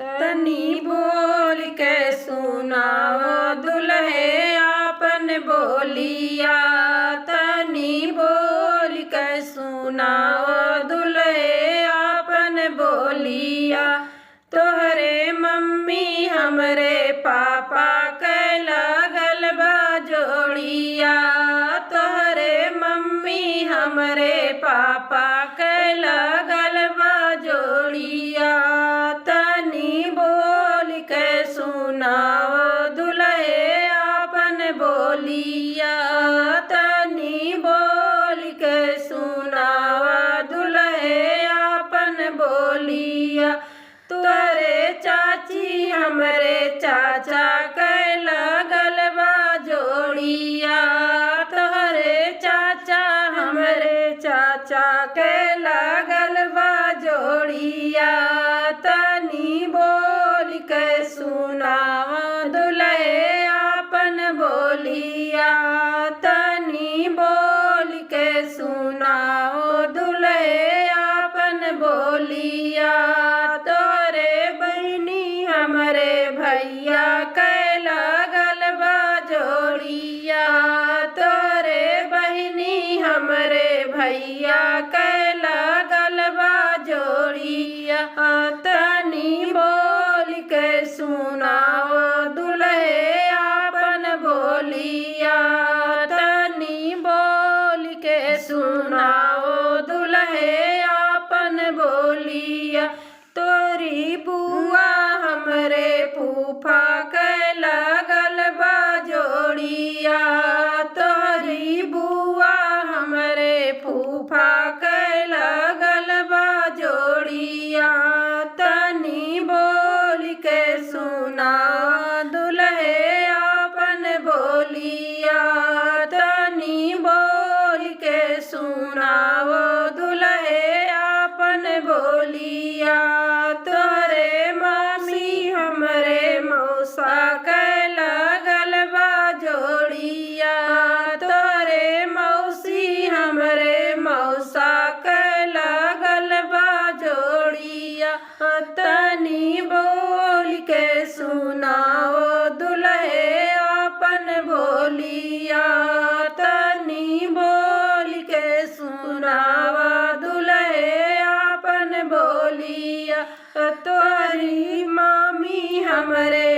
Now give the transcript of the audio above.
तनी बोल के सुनाओ दुल्हे आपन बोलिया, तनी बोल के सुनाओ दुल्हे आपन बोलिया। तोहरे मम्मी हमरे पापा के लागल बा जोड़िया, तोहरे मम्मी हमरे पापा के लागल बा जोड़िया। तनी बोल के सुनाओ दुल्हे आपन बोलिया, तनी बोल के सुनाओ दुल्हे आपन बोलिया। तोरे चाची हमरे चाचा के लागल बा जोड़िया, तोहरे चाचा हमरे चाचा के लागल बा जोड़िया। तनी बोल के सुनाओ दुल्हे आपन बोलिया, तनी बोल के सुनाओ दुल्हे आपन बोलिया। तोरे बहनी हमरे भैया के लागल बा जोड़िया, तोरे बहनी हमरे भैया के लागल बा जोड़िया। तनी बोल के सुनाओ दुल्हे आपन बोलिया, तनी बोल के सुनाओ दुल्हे आपन बोलिया। तोरी बुआ हमरे फूफा के लागल बा जोड़िया, तोरी बुआ हमरे फूफा के लागल बा जोड़िया। तनी बोल के सुनाओ दुल्हे आपन बोलिया, तनी बोल के सुनाओ दुल्हे आपन बोलिया। तोरे मामी हमरे मौसा के लागल बा जोड़िया, तोरे मौसी हमरे मौसा के लागल बा जोड़िया। तनी बोल के सुनाओ दुल्हे आपन बोलिया, तनी बोल के सुनाओ दुल्हे आपन बोलिया। तोरी मामी हमरे